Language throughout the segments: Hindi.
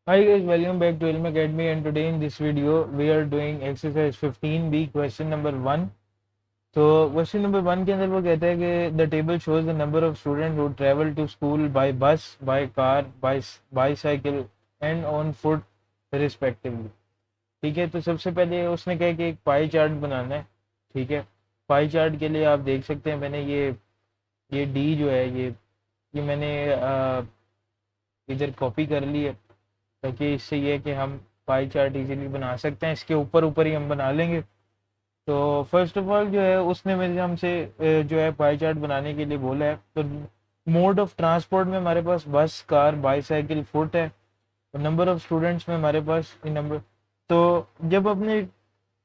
Hi guys, welcome back to Ilm Academy, and today in this video we are doing exercise 15B question number 1. तो क्वेश्चन नंबर 1 के अंदर वो कहता है कि the table shows the number of student who travel to school by bus, by car, by cycle and on foot respectively. ठीक है, तो सबसे पहले उसने कहा कि एक पाई चार्ट बनाना है। ठीक है, पाई चार्ट के लिए आप देख सकते हैं मैंने ये डी जो है ये मैंने इधर कॉपी कर ली है, ताकि इससे ये है कि हम पाई चार्ट इजीली बना सकते हैं। इसके ऊपर ऊपर ही हम बना लेंगे। तो फर्स्ट ऑफ ऑल जो है उसने मेरे हमसे जो है पाई चार्ट बनाने के लिए बोला है। तो मोड ऑफ ट्रांसपोर्ट में हमारे पास बस, कार, बाईसाइकिल, फुट है। और नंबर ऑफ स्टूडेंट्स में हमारे पास इन नंबर। तो जब अपने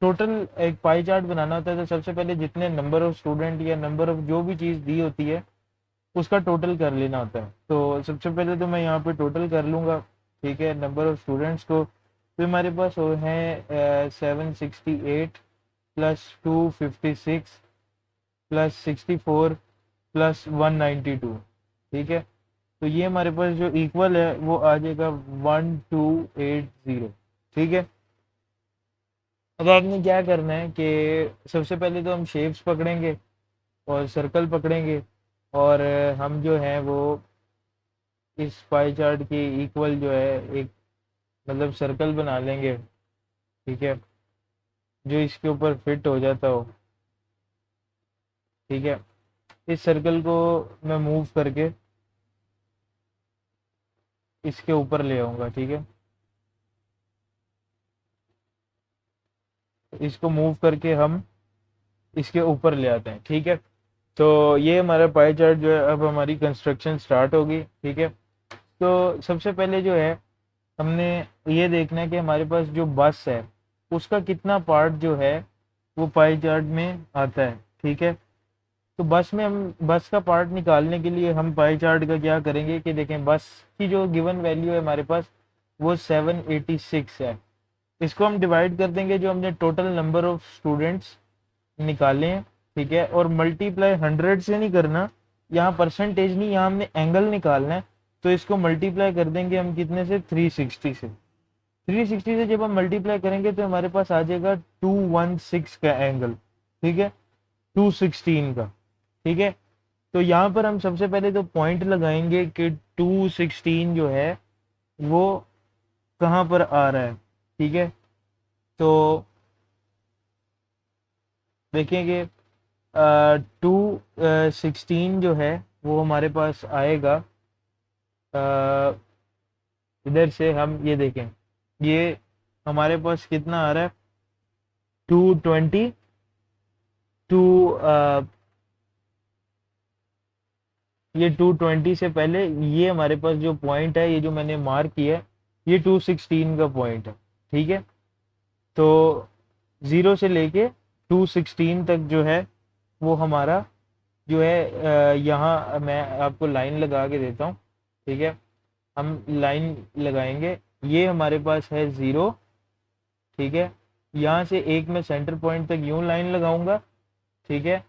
टोटल एक पाई चार्ट बनाना होता है तो सबसे पहले जितने नंबर ऑफ स्टूडेंट या नंबर ऑफ जो भी चीज़ दी होती है उसका टोटल कर लेना होता है। तो सबसे पहले तो मैं यहाँ पे टोटल कर लूँगा। ठीक है, नंबर ऑफ स्टूडेंट्स को तो हमारे पास वो है 768 प्लस 256 प्लस 64 प्लस 192। ठीक है, तो ये हमारे पास जो इक्वल है वो आ जाएगा 1280। ठीक है, अब आपने क्या करना है कि सबसे पहले तो हम शेप्स पकड़ेंगे और सर्कल पकड़ेंगे, और हम जो है वो इस पाई चार्ट के इक्वल जो है एक मतलब सर्कल बना लेंगे। ठीक है, जो इसके ऊपर फिट हो जाता हो। ठीक है, इस सर्कल को मैं मूव करके इसके ऊपर ले आऊंगा। ठीक है, इसको मूव करके हम इसके ऊपर ले आते हैं। ठीक है, तो ये हमारा पाई चार्ट जो है अब हमारी कंस्ट्रक्शन स्टार्ट होगी। ठीक है, तो सबसे पहले जो है हमने ये देखना है कि हमारे पास जो बस है उसका कितना पार्ट जो है वो पाई चार्ट में आता है। ठीक है, तो बस में हम बस का पार्ट निकालने के लिए हम पाई चार्ट का क्या करेंगे कि देखें बस की जो गिवन वैल्यू है हमारे पास वो 786 है। इसको हम डिवाइड कर देंगे जो हमने टोटल नंबर ऑफ स्टूडेंट्स निकाले हैं। ठीक है, और मल्टीप्लाई 100 से नहीं करना, यहाँ परसेंटेज नहीं, यहाँ हमने एंगल निकालना है। तो इसको मल्टीप्लाई कर देंगे हम कितने से, 360 से। 360 से जब हम मल्टीप्लाई करेंगे तो हमारे पास आ जाएगा 216 का एंगल। ठीक है, 216 का। ठीक है, तो यहाँ पर हम सबसे पहले तो पॉइंट लगाएंगे कि 216 जो है वो कहाँ पर आ रहा है। ठीक है, तो देखेंगे 216 जो है वो हमारे पास आएगा इधर से। हम ये देखें, ये हमारे पास कितना आ रहा है, 220 टू ये 220 से पहले ये हमारे पास जो पॉइंट है, ये जो मैंने मार्क किया है, ये 216 का पॉइंट है। ठीक है, तो 0 से लेके 216 तक जो है वो हमारा जो है यहाँ मैं आपको लाइन लगा के देता हूँ। ठीक है, हम लाइन लगाएंगे, ये हमारे पास है 0। ठीक है, यहाँ से एक मैं सेंटर पॉइंट तक यूं लाइन लगाऊंगा। ठीक है,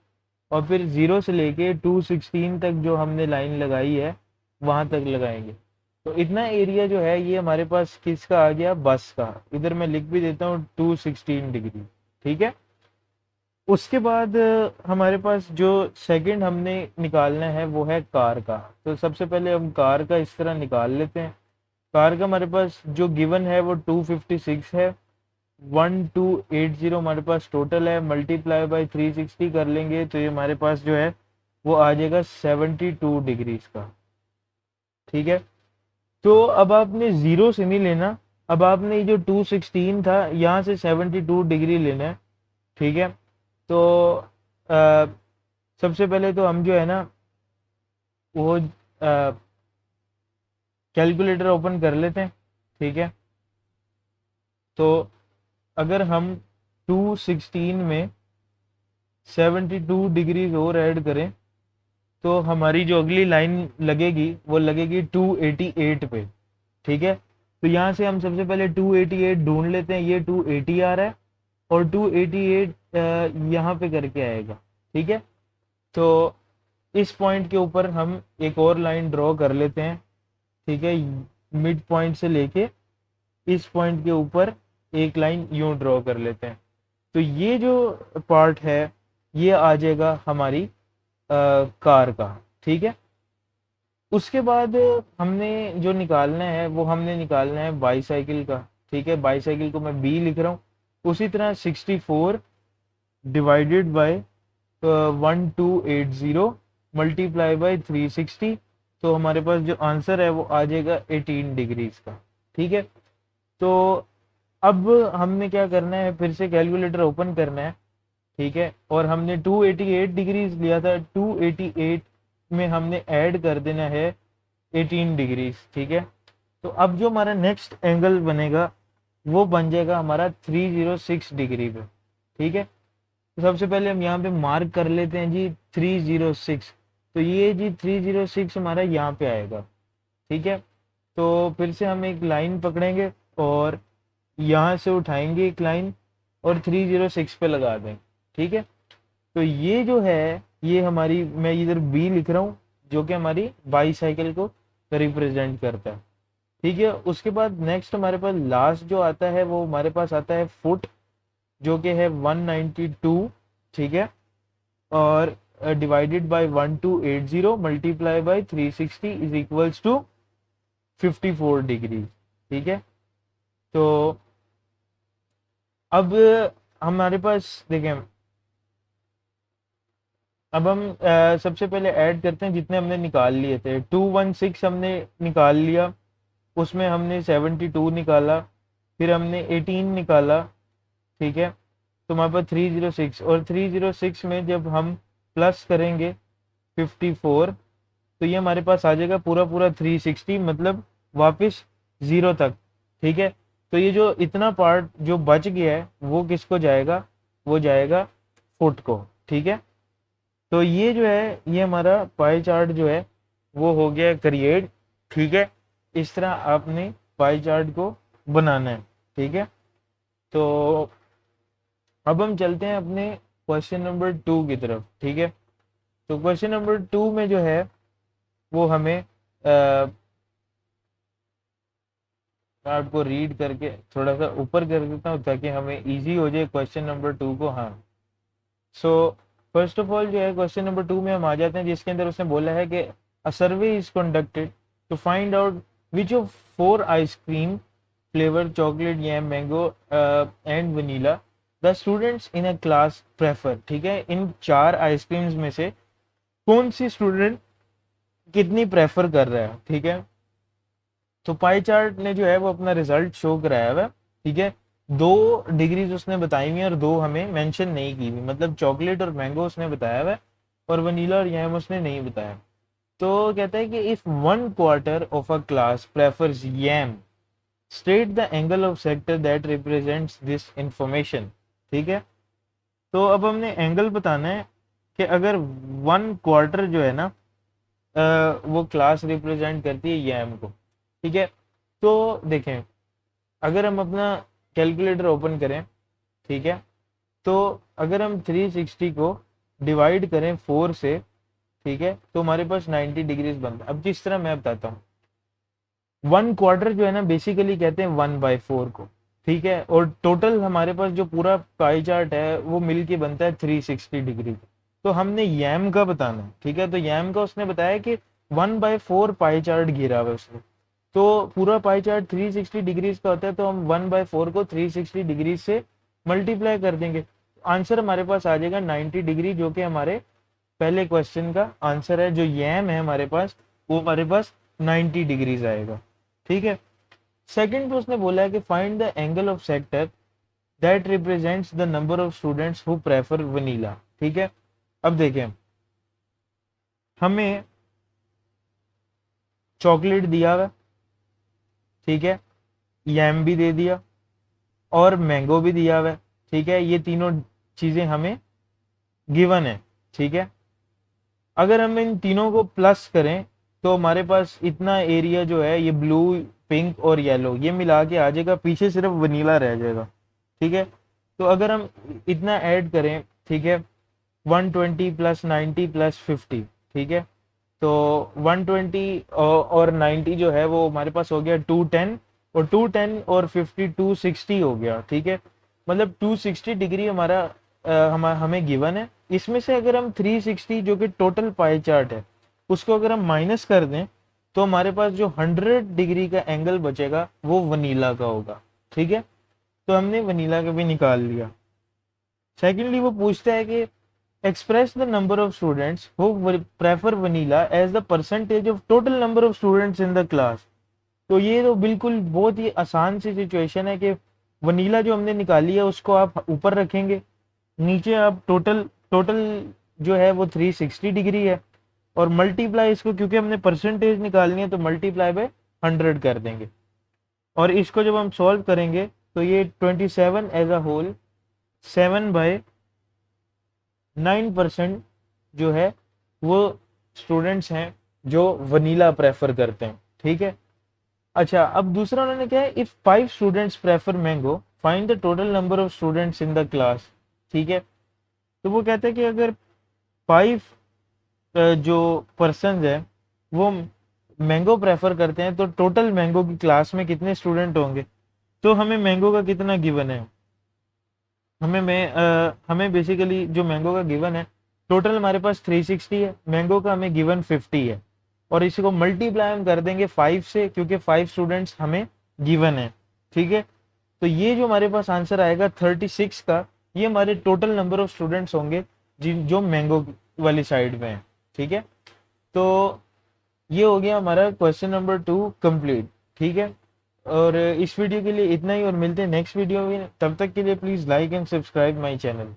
और फिर 0 से लेके 216 तक जो हमने लाइन लगाई है वहां तक लगाएंगे। तो इतना एरिया जो है ये हमारे पास किसका आ गया, बस का। इधर मैं लिख भी देता हूँ 216 डिग्री। ठीक है, उसके बाद हमारे पास जो सेकंड हमने निकालना है वो है कार का। तो सबसे पहले हम कार का इस तरह निकाल लेते हैं। कार का हमारे पास जो गिवन है वो 256 है। 1280 हमारे पास टोटल है, मल्टीप्लाई बाय 360 कर लेंगे तो ये हमारे पास जो है वो आ जाएगा 72 डिग्रीज का। ठीक है, तो अब आपने 0 से नहीं लेना, अब आपने ये जो 216 था यहाँ से 72 डिग्री लेना है। ठीक है, तो आ, सबसे पहले तो हम जो है ना वो कैलकुलेटर ओपन कर लेते हैं। ठीक है, तो अगर हम 216 में 72 डिग्रीज और ऐड करें तो हमारी जो अगली लाइन लगेगी वो लगेगी 288 पे। ठीक है, तो यहाँ से हम सबसे पहले 288 ढूंढ लेते हैं। ये 280 आ रहा है और 288 यहाँ पे करके आएगा। ठीक है, तो इस पॉइंट के ऊपर हम एक और लाइन ड्रॉ कर लेते हैं। ठीक है, मिड पॉइंट से लेके इस पॉइंट के ऊपर एक लाइन यूं ड्रॉ कर लेते हैं। तो ये जो पार्ट है ये आ जाएगा हमारी कार का, ठीक है। उसके बाद हमने जो निकालना है वो हमने निकालना है बाईसाइकिल का, ठीक है। बाईसाइकिल को मैं बी लिख रहा हूँ। उसी तरह 64 डिवाइडेड बाय 1280 मल्टीप्लाई बाय 360, तो हमारे पास जो आंसर है वो आ जाएगा 18 डिग्रीज का, ठीक है। तो अब हमने क्या करना है, फिर से कैलकुलेटर ओपन करना है, ठीक है। और हमने 288 डिग्रीज लिया था, 288 में हमने ऐड कर देना है 18 डिग्रीज, ठीक है। तो अब जो हमारा नेक्स्ट एंगल बनेगा वो बन जाएगा हमारा 306 डिग्री पे, ठीक है। तो सबसे पहले हम यहाँ पे मार्क कर लेते हैं जी 306। तो ये जी 306 हमारा यहाँ पे आएगा, ठीक है। तो फिर से हम एक लाइन पकड़ेंगे और यहाँ से उठाएंगे एक लाइन और 306 पे लगा देंगे, ठीक है। तो ये जो है ये हमारी, मैं इधर बी लिख रहा हूँ जो कि हमारी बाईसाइकिल को रिप्रेजेंट करता है, ठीक है। उसके बाद नेक्स्ट हमारे पास लास्ट जो आता है वो हमारे पास आता है फुट, जो कि है 192, ठीक है। और divided by 1280 multiply by 360 is equals to 54 degree, ठीक है। तो अब हमारे पास देखें, अब हम सबसे पहले ऐड करते हैं जितने हमने निकाल लिए थे। 216 हमने निकाल लिया, उसमें हमने 72 निकाला, फिर हमने 18 निकाला, ठीक है। तो हमारे पास 306, और 306 में जब हम प्लस करेंगे 54 तो ये हमारे पास आ जाएगा पूरा पूरा 360, मतलब वापस जीरो तक, ठीक है। तो ये जो इतना पार्ट जो बच गया है वो किसको जाएगा, वो जाएगा फुट को, ठीक है। तो ये जो है ये हमारा पाई चार्ट जो है वो हो गया क्रिएट, ठीक है। इस तरह आपने पाई चार्ट को बनाना है, ठीक है। तो अब हम चलते हैं अपने क्वेश्चन नंबर 2 की तरफ, ठीक है। तो क्वेश्चन नंबर 2 में जो है वो हमें आपको रीड करके थोड़ा सा ऊपर कर देता हूँ ताकि हमें इजी हो जाए क्वेश्चन नंबर 2 को। हाँ, सो फर्स्ट ऑफ ऑल जो है क्वेश्चन नंबर 2 में हम आ जाते हैं, जिसके अंदर उसने बोला है कि a survey is conducted to find out which of 4 ice cream flavour chocolate yum mango and vanilla the students in a class prefer, ठीक है। इन 4 आइसक्रीम्स में से कौन सी स्टूडेंट कितनी प्रेफर कर रहा है, ठीक है। तो पाई चार्ट ने जो है वो अपना रिजल्ट शो कराया हुआ है, ठीक है। 2 डिग्रीज उसने बताई हुई है और 2 हमें मेंशन नहीं की हुई, मतलब चॉकलेट और मैंगो उसने बताया हुआ है और वनीला और यम उसने नहीं बताया। तो कहता है कि if 1/4 of a class prefers yam state the angle of sector that represents this information, ठीक है। तो अब हमने एंगल बताना है कि अगर 1/4 जो है ना वो क्लास रिप्रेजेंट करती है यम को, ठीक है। तो देखें, अगर हम अपना कैलकुलेटर ओपन करें, ठीक है, तो अगर हम 360 को डिवाइड करें 4 से, ठीक है, तो हमारे पास 90 डिग्रीज बनता है। अब जिस तरह मैं बताता हूँ, 1/4 जो है ना बेसिकली कहते हैं 1/4 को, ठीक है। और टोटल हमारे पास जो पूरा पाई चार्ट है वो मिलके बनता है 360 डिग्री। तो हमने यम का बताना है, ठीक है। तो यम का उसने बताया कि 1/4 पाई चार्ट घिरा हुआ है उसने, तो पूरा पाई चार्ट 360 डिग्रीज का होता है, तो हम 1/4 को 360 डिग्री से मल्टीप्लाई कर देंगे। आंसर हमारे पास आ जाएगा 90 डिग्री, जो कि हमारे पहले क्वेश्चन का आंसर है। जो यम है हमारे पास वो हमारे पास 90 डिग्रीज आएगा, ठीक है। सेकंड पे उसने बोला है कि find the angle of sector that represents the number of students who prefer vanilla, ठीक है। अब देखें, हमें चॉकलेट दिया हुआ, ठीक है, यम भी दे दिया और मैंगो भी दिया हुआ है, ठीक है। ये तीनों चीजें हमें गिवन है, ठीक है। अगर हम इन तीनों को प्लस करें तो हमारे पास इतना एरिया जो है ये ब्लू, पिंक और येलो ये मिला के आ जाएगा, पीछे सिर्फ वनीला रह जाएगा, ठीक है। तो अगर हम इतना ऐड करें, ठीक है, 120 प्लस 90 प्लस 50, ठीक है, तो 120 और 90 जो है वो हमारे पास हो गया 210 और 210 और 50 260 हो गया, ठीक है। मतलब 260 डिग्री हमारा हमें गिवन है। इसमें से अगर हम 360 जो कि टोटल पाई चार्ट है उसको अगर हम माइनस कर दें तो हमारे पास जो 100 डिग्री का एंगल बचेगा वो वनीला का होगा, ठीक है। तो हमने वनीला का भी निकाल लिया। सेकेंडली वो पूछता है कि express the number of students who prefer vanilla as the percentage of total number of students in the class। तो ये तो बिल्कुल बहुत ही आसान सी सिचुएशन है कि वनीला जो हमने निकाली है उसको आप ऊपर रखेंगे, नीचे आप टोटल टोटल जो है वो 360 डिग्री है, और मल्टीप्लाई इसको, क्योंकि हमने परसेंटेज निकालनी है तो मल्टीप्लाई बाय 100 कर देंगे। और इसको जब हम सॉल्व करेंगे तो ये 27 एज अ होल 7/9% जो है वो स्टूडेंट्स हैं जो वनीला प्रेफर करते हैं, ठीक है। अच्छा, अब दूसरा उन्होंने क्या है, if 5 students prefer mango find the total number of students in the class, ठीक है। तो वो कहते हैं कि अगर 5 जो पर्सन है वो मैंगो प्रेफर करते हैं तो टोटल मैंगो की क्लास में कितने स्टूडेंट होंगे। तो हमें मैंगो का कितना गिवन है, हमें बेसिकली जो मैंगो का गिवन है टोटल हमारे पास 360 है, मैंगो का हमें गिवन 50 है, और इसी को मल्टीप्लाई हम कर देंगे 5 से क्योंकि 5 स्टूडेंट्स हमें गिवन है, ठीक है। तो ये जो हमारे पास आंसर आएगा 36 का, ये हमारे टोटल नंबर ऑफ स्टूडेंट्स होंगे जो मैंगो वाली साइड में है, ठीक है। तो ये हो गया हमारा क्वेश्चन नंबर 2 कंप्लीट, ठीक है। और इस वीडियो के लिए इतना ही, और मिलते हैं नेक्स्ट वीडियो में। तब तक के लिए please like and subscribe my channel.